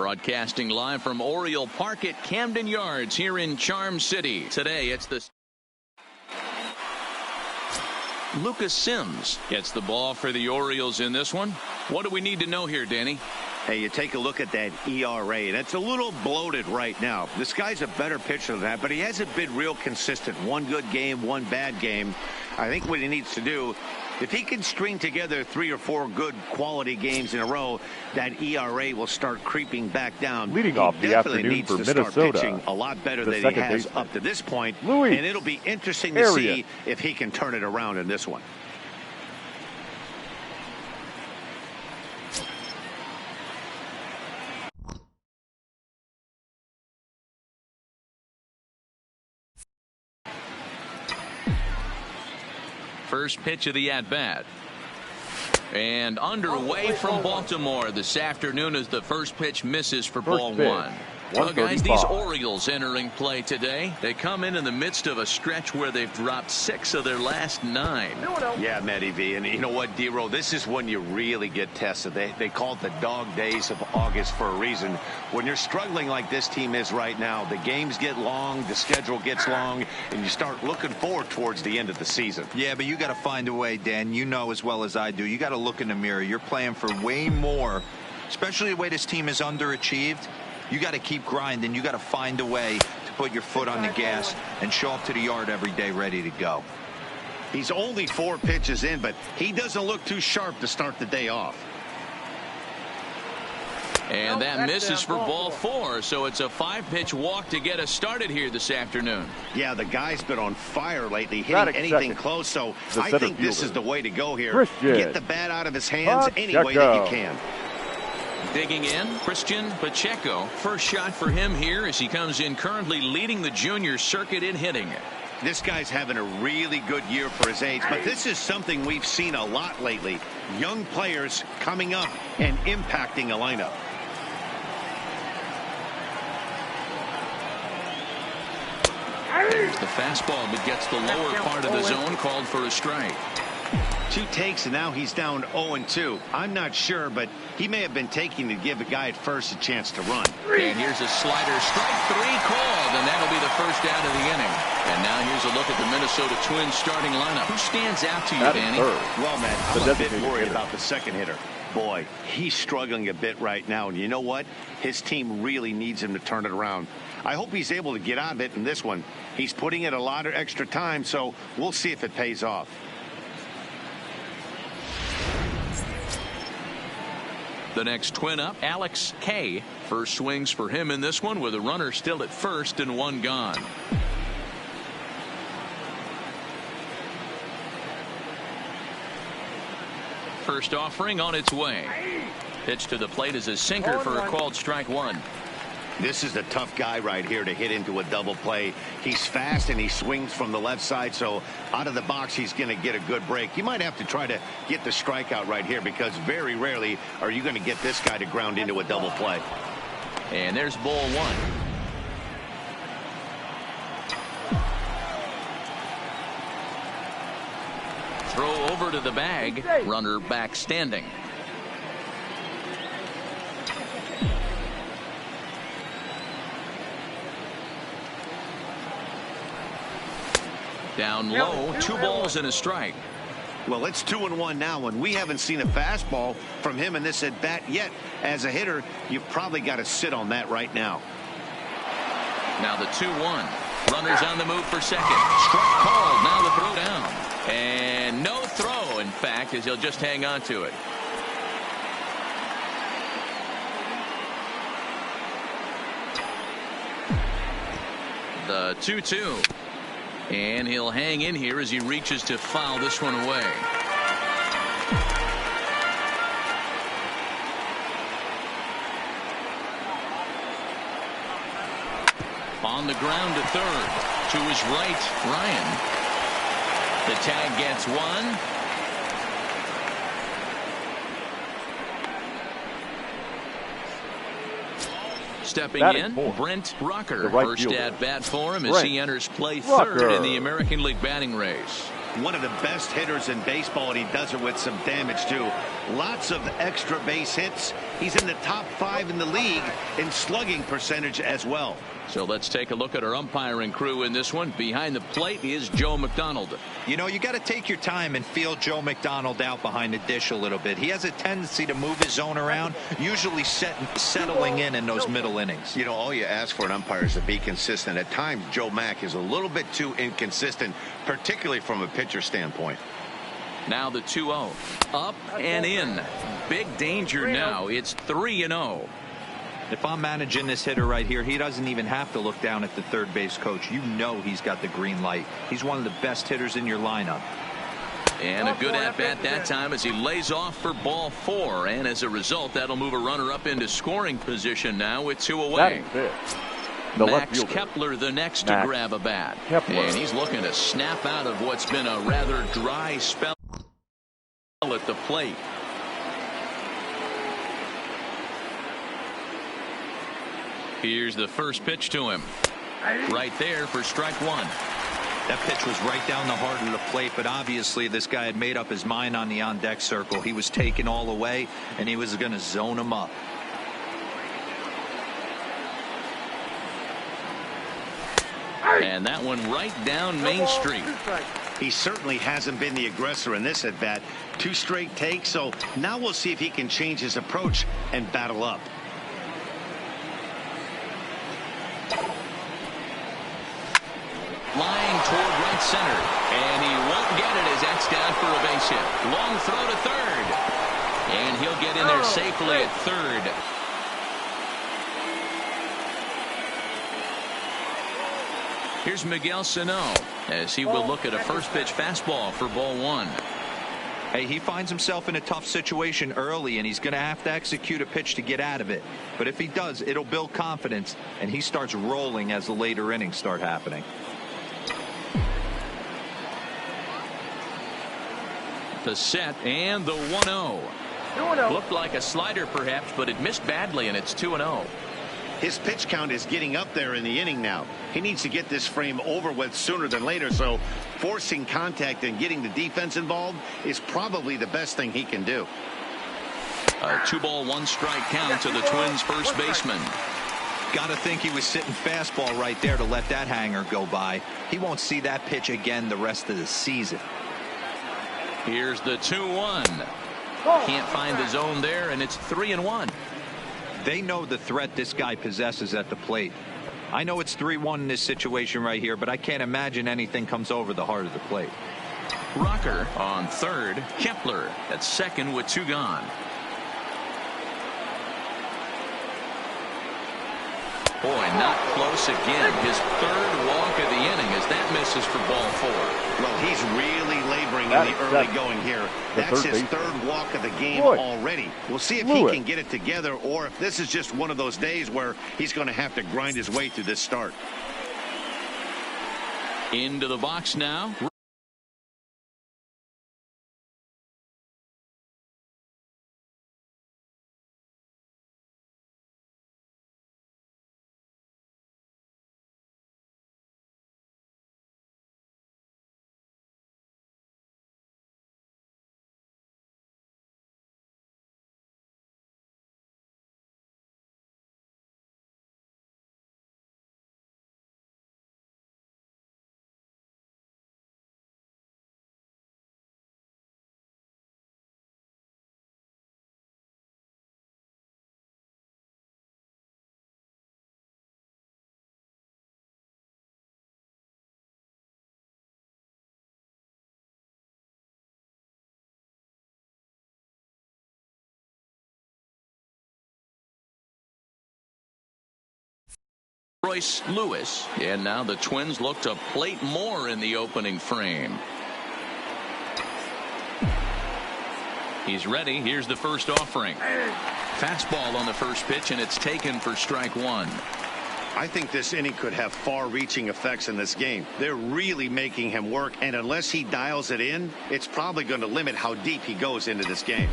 Broadcasting live from Oriole Park at Camden Yards here in Charm City. Today it's the Lucas Sims gets the ball for the Orioles in this one. What do we need to know here, Danny? Hey, you take a look at that ERA, and it's a little bloated right now. This guy's a better pitcher than that, but he hasn't been real consistent. One good game, one bad game. I think what he needs to do, if he can string together 3 or 4 good quality games in a row, that ERA will start creeping back down. Leading off the afternoon for Minnesota, start pitching a lot better than he has up to this point, and it'll be interesting to see if he can turn it around in this one. First pitch of the at-bat. And underway from Baltimore this afternoon as the first pitch misses for ball one. Well, guys, these Orioles entering play today. They come in the midst of a stretch where they've dropped 6 of their last 9. Yeah, Matty V. And you know what, D-Row? This is when you really get tested. They call it the dog days of August for a reason. When you're struggling like this team is right now, the games get long, the schedule gets long, and you start looking forward towards the end of the season. Yeah, but you got to find a way, Dan. You know as well as I do. You got to look in the mirror. You're playing for way more, especially the way this team is underachieved. You got to keep grinding. You got to find a way to put your foot on the gas and show up to the yard every day ready to go. He's only 4 pitches in, but he doesn't look too sharp to start the day off. And that misses for ball 4, so it's a 5-pitch walk to get us started here this afternoon. Yeah, the guy's been on fire lately, hitting anything close, so I think this is the way to go here. Get the bat out of his hands any way that you can. Digging in, Christian Pacheco. First shot for him here as he comes in currently leading the junior circuit in hitting. This guy's having a really good year for his age, but this is something we've seen a lot lately. Young players coming up and impacting a lineup. There's the fastball, but gets the lower part of the zone, called for a strike. 2 takes, and now he's down 0-2. I'm not sure, but he may have been taking to give a guy at first a chance to run. And here's a slider, strike 3 called, and that'll be the first out of the inning. And now here's a look at the Minnesota Twins starting lineup. Who stands out to you, Danny? Well, man, I'm a bit worried about the second hitter. Boy, he's struggling a bit right now, and you know what? His team really needs him to turn it around. I hope he's able to get out of it in this one. He's putting in a lot of extra time, so we'll see if it pays off. The next twin up, Alex K. First swings for him in this one with a runner still at first and 1 gone. First offering on its way. Pitch to the plate is a sinker for a called strike 1. This is a tough guy right here to hit into a double play. He's fast and he swings from the left side, so out of the box he's going to get a good break. You might have to try to get the strikeout right here because very rarely are you going to get this guy to ground into a double play. And there's ball 1. Throw over to the bag. Runner back standing. Down low, 2 balls and a strike. Well, it's 2-1 now, and we haven't seen a fastball from him in this at bat yet. As a hitter, you've probably got to sit on that right now. Now the 2-1. Runners on the move for second. Strike called. Now the throw down. And no throw, in fact, as he'll just hang on to it. The 2-2. And he'll hang in here as he reaches to foul this one away. On the ground to third. To his right, Ryan. The tag gets 1. Stepping in, Brent Rucker. First at bat for him as he enters play third in the American League batting race. One of the best hitters in baseball, and he does it with some damage too. Lots of extra base hits, He's in the top 5 in the league in slugging percentage as well. So let's take a look at our umpiring crew in this one. Behind the plate is Joe McDonald. You know, you got to take your time and feel Joe McDonald out behind the dish a little bit. He has a tendency to move his zone around, usually settling in those middle innings. You know, all you ask for an umpire is to be consistent. At times, Joe Mack is a little bit too inconsistent, particularly from a pitcher standpoint. Now the 2-0. Up and in. Big danger now. It's 3-0. If I'm managing this hitter right here, he doesn't even have to look down at the third base coach. You know he's got the green light. He's one of the best hitters in your lineup. And a good at-bat that time as he lays off for ball 4. And as a result, that'll move a runner up into scoring position now with 2 away. Max Kepler the next to grab a bat. And he's looking to snap out of what's been a rather dry spell at the plate. Here's the first pitch to him. Right there for strike 1. That pitch was right down the heart of the plate, but obviously this guy had made up his mind on the on-deck circle. He was taken all away, and he was going to zone him up. And that one right down Main Street. He certainly hasn't been the aggressor in this at-bat. 2 straight takes, so now we'll see if he can change his approach and battle up. Line toward right center, and he won't get it as that's down for a base hit. Long throw to third, and he'll get in there safely at third. Here's Miguel Sano as he will look at a first pitch fastball for ball 1. Hey, he finds himself in a tough situation early, and he's going to have to execute a pitch to get out of it. But if he does, it'll build confidence, and he starts rolling as the later innings start happening. The set and the 1-0. Looked like a slider perhaps, but it missed badly, and it's 2-0. His pitch count is getting up there in the inning now. He needs to get this frame over with sooner than later, so forcing contact and getting the defense involved is probably the best thing he can do. A 2-ball 1-strike count to the Twins first baseman. Got to think he was sitting fastball right there to let that hanger go by. He won't see that pitch again the rest of the season. Here's the 2-1. Can't find the zone there, and it's 3-1. They know the threat this guy possesses at the plate. I know it's 3-1 in this situation right here, but I can't imagine anything comes over the heart of the plate. Rocker on third. Kepler at second with 2 gone. Boy, not close again. His third walk of the inning as that misses for ball 4. Well, he's really laboring in the early going here. That's his third walk of the game already. We'll see if he can get it together or if this is just one of those days where he's going to have to grind his way through this start. Into the box now. Royce Lewis, and now the Twins look to plate more in the opening frame. He's ready. Here's the first offering. Fastball on the first pitch, and it's taken for strike 1. I think this inning could have far-reaching effects in this game. They're really making him work, and unless he dials it in, it's probably going to limit how deep he goes into this game.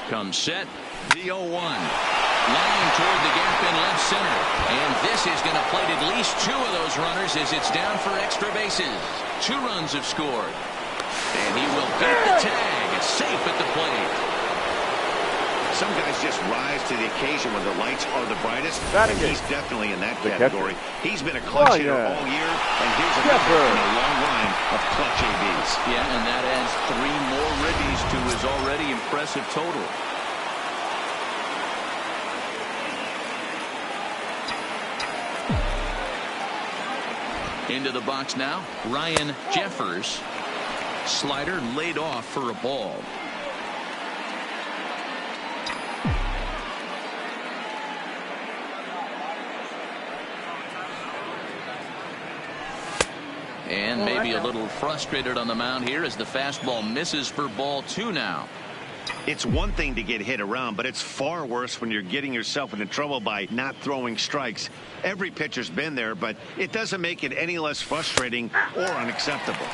Comes set. The 0-1. Line toward the gap in left center. And this is going to plate at least 2 of those runners as it's down for extra bases. 2 runs have scored. And he will beat the tag. It's safe at the plate. Some guys just rise to the occasion when the lights are the brightest. And he's definitely in that category. He's been a clutch hitter all year, and here's another in a long line of clutch ABs. Yeah, and that adds 3 more ribbies to his already impressive total. Into the box now, Ryan Jeffers. Slider laid off for a ball. And maybe a little frustrated on the mound here as the fastball misses for ball 2 now. It's one thing to get hit around, but it's far worse when you're getting yourself into trouble by not throwing strikes. Every pitcher's been there, but it doesn't make it any less frustrating or unacceptable.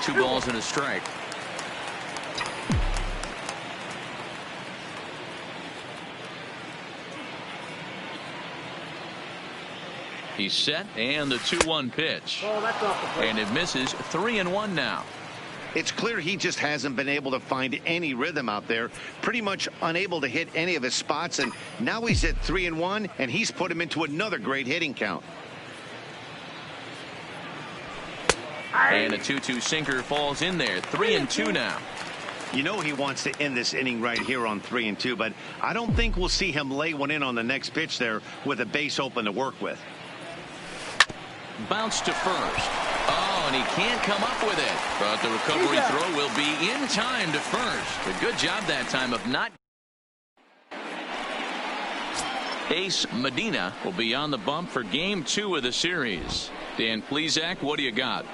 2 balls and a strike. He's set, and the 2-1 pitch. And it misses. 3-1 now. It's clear he just hasn't been able to find any rhythm out there. Pretty much unable to hit any of his spots, and now he's at 3-1, and he's put him into another great hitting count. And a 2-2 sinker falls in there. 3-2 now. You know he wants to end this inning right here on 3-2, but I don't think we'll see him lay one in on the next pitch there with a base open to work with. Bounce to first. Oh, and he can't come up with it. But the recovery throw will be in time to first. A good job that time of not. Ace Medina will be on the bump for game 2 of the series. Dan Plesac, what do you got?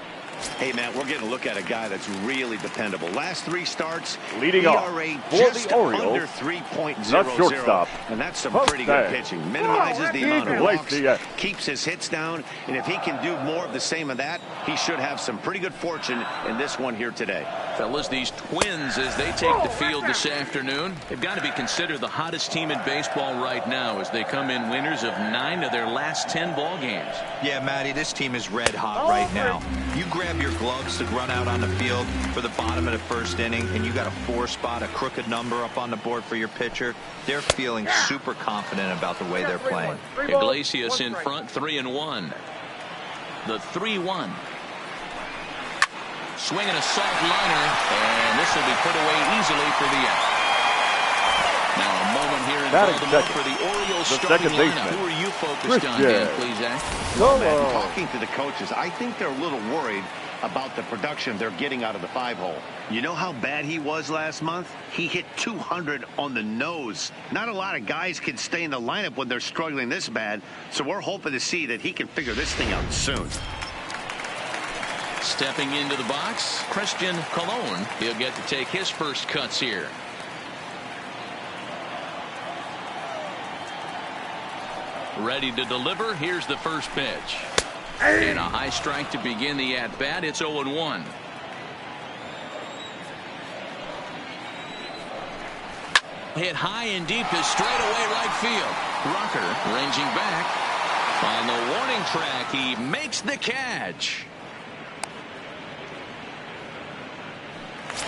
Hey, man, we're getting a look at a guy that's really dependable. Last 3 starts, leading off for the Orioles, under 3.00, shortstop, and that's some pretty good pitching. Minimizes the amount of walks, keeps his hits down, and if he can do more of the same of that, he should have some pretty good fortune in this one here today. Fellas, these Twins, as they take the field this afternoon, they've got to be considered the hottest team in baseball right now as they come in winners of 9 of their last 10 ball games. Yeah, Matty, this team is red hot right now. You grab your gloves to run out on the field for the bottom of the first inning, and you got a 4 spot, a crooked number up on the board for your pitcher. They're feeling super confident about the way they're playing. Iglesias in front, 3-1. The 3-1. Swinging a soft liner, and this will be put away easily for the out. Now a moment here in Baltimore for the Orioles starting lineup. Who are you focused on, Dan Plesac? Well, man, talking to the coaches, I think they're a little worried about the production they're getting out of the 5-hole. You know how bad he was last month? He hit 200 on the nose. Not a lot of guys can stay in the lineup when they're struggling this bad, so we're hoping to see that he can figure this thing out soon. Stepping into the box, Christian Colon. He'll get to take his first cuts here. Ready to deliver. Here's the first pitch. And a high strike to begin the at-bat. It's 0-1. Hit high and deep to straightaway right field. Rucker ranging back. On the warning track, he makes the catch.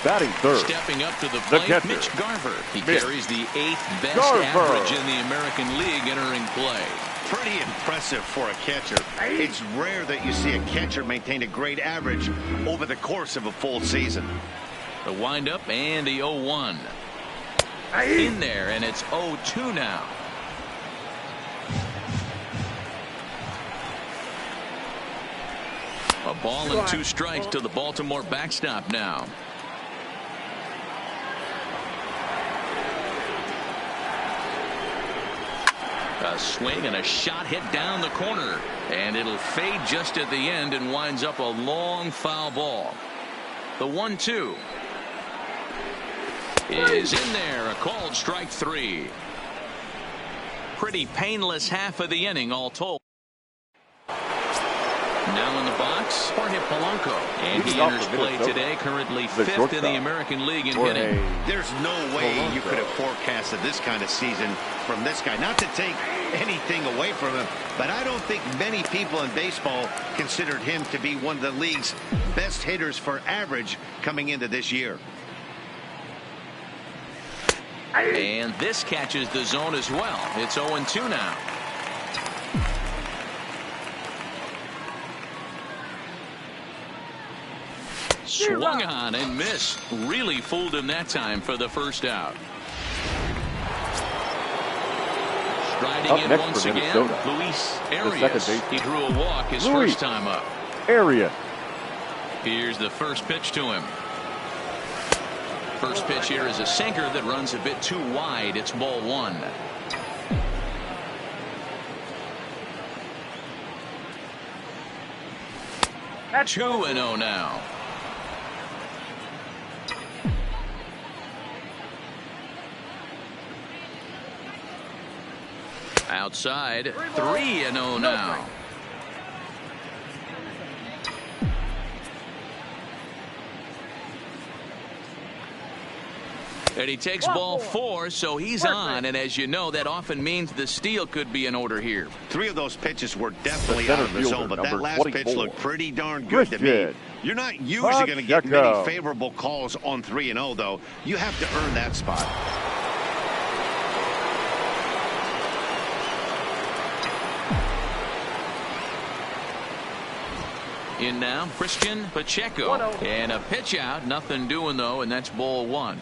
Batting third. Stepping up to the plate, Mitch Garver. He carries the 8th best average in the American League entering play. Pretty impressive for a catcher. It's rare that you see a catcher maintain a great average over the course of a full season. The windup and the 0-1. In there, and it's 0-2 now. A ball and 2 strikes to the Baltimore backstop now. A swing and a shot hit down the corner, and it'll fade just at the end and winds up a long foul ball. The 1-2 is in there. A called strike 3. Pretty painless half of the inning all told. Now in the box, Jorge Polanco. And he enters play today, currently 5th in the American League in hitting. There's no way you could have forecasted this kind of season from this guy. Not to take anything away from him, but I don't think many people in baseball considered him to be one of the league's best hitters for average coming into this year. And this catches the zone as well. It's 0-2 now. Swung on and missed. Really fooled him that time for the first out. Striding in once again, Luis Arias. He drew a walk his first time up. Arias. Here's the first pitch to him. First pitch here is a sinker that runs a bit too wide. It's ball 1. That's 2-0 now. Outside, 3-0 now. And he takes ball 4, so he's on. And as you know, that often means the steal could be in order here. 3 of those pitches were definitely out of the zone, but that last pitch looked pretty darn good to me. You're not usually going to get many favorable calls on 3-0, though. You have to earn that spot. In now, Christian Pacheco. And a pitch out. Nothing doing, though, and that's ball 1.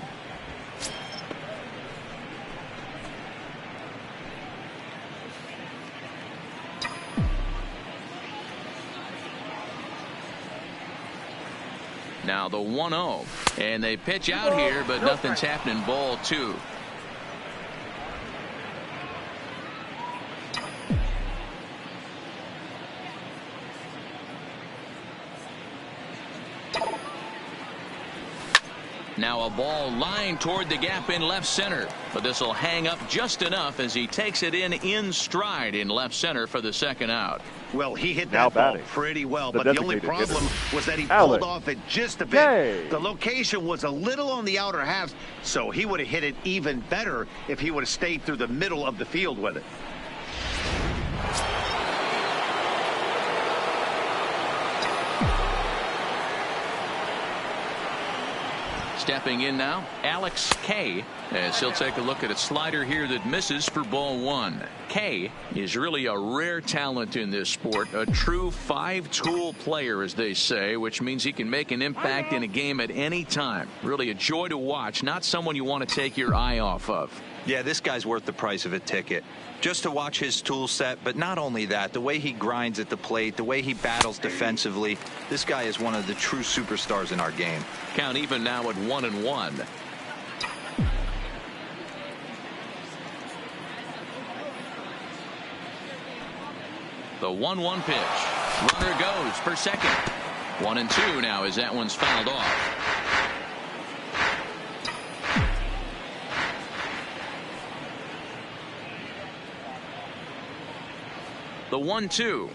Now the 1-0. And they pitch out here, but nothing's happening. Ball 2. Now a ball lined toward the gap in left center, but this will hang up just enough as he takes it in stride in left center for the second out. Well, he hit that ball pretty well, but the only problem was that he pulled off it just a bit. The location was a little on the outer half, so he would have hit it even better if he would have stayed through the middle of the field with it. Stepping in now, Alex K. As he'll take a look at a slider here that misses for ball 1. K is really a rare talent in this sport, a true 5-tool player, as they say, which means he can make an impact in a game at any time. Really a joy to watch, not someone you want to take your eye off of. Yeah, this guy's worth the price of a ticket. Just to watch his tool set, but not only that, the way he grinds at the plate, the way he battles defensively, this guy is one of the true superstars in our game. Count even now at 1-1. The 1-1 pitch. Runner goes per second. 1-2 now as that one's fouled off. The 1-2.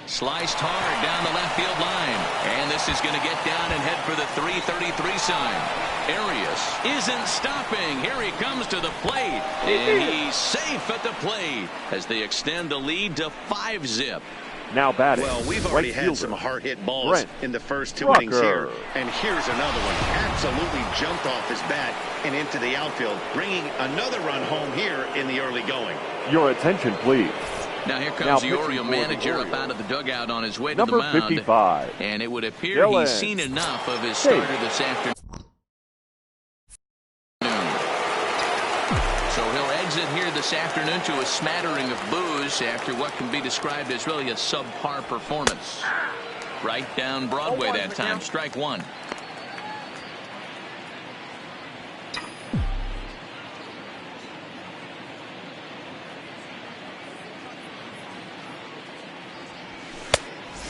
Sliced hard down the left field line. And this is going to get down and head for the 333 sign. Arias isn't stopping. Here he comes to the plate. And he's safe at the plate as they extend the lead to 5-zip. Now batting. Well, we've already had some hard-hit balls in the first 2 innings here. And here's another one. Absolutely jumped off his bat and into the outfield, bringing another run home here in the early going. Your attention, please. Now here comes the Oriole manager up out of the dugout on his way to the mound. 55. And it would appear he's seen enough of his starter this afternoon. So he'll exit here this afternoon to a smattering of boos after what can be described as really a subpar performance. Right down Broadway that time. Strike 1.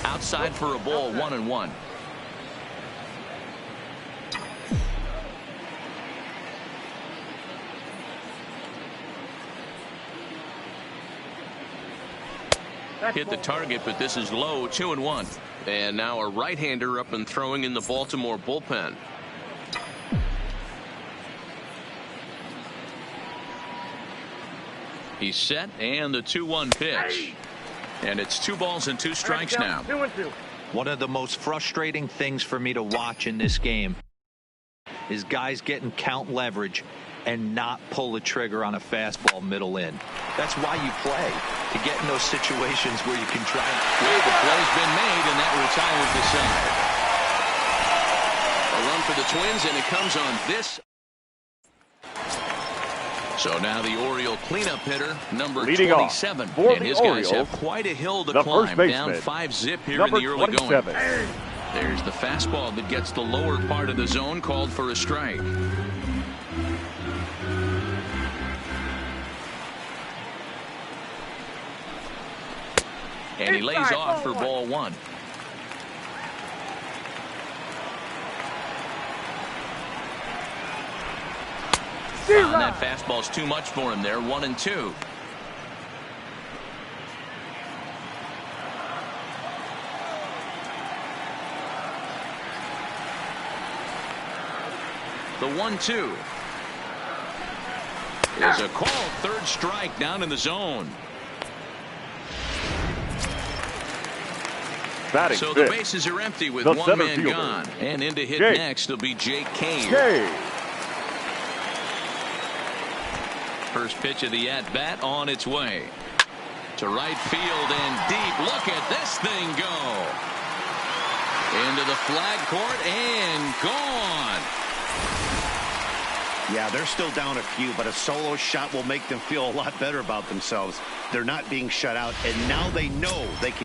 Outside for a ball, 1-1. Hit the target, but this is low, 2-1. And now a right-hander up and throwing in the Baltimore bullpen. He's set, and the 2-1 pitch. And it's 2 balls and 2 strikes now. 2-2. One of the most frustrating things for me to watch in this game is guys getting count leverage and not pull the trigger on a fastball middle in. That's why you play, to get in those situations where you can try. Well, the play's been made, and that retires the side. A run for the Twins, and it comes on this. So now the Oriole cleanup hitter, number 27. And his guys have quite a hill to climb. Down 5-zip here in the early going. There's the fastball that gets the lower part of the zone, called for a strike. And he lays off for ball 1. And that fastball's too much for him there, 1-2. The 1-2 is a call, 3rd strike, down in the zone. Batting so fifth. The bases are empty with The one man fielder. gone. And in to hit Jake. next will be Jake Kane. First pitch of the at-bat on its way. To right field and deep. Look at this thing go. Into the flag court and gone. Yeah, they're still down a few, but a solo shot will make them feel a lot better about themselves. They're not being shut out, and now they know they can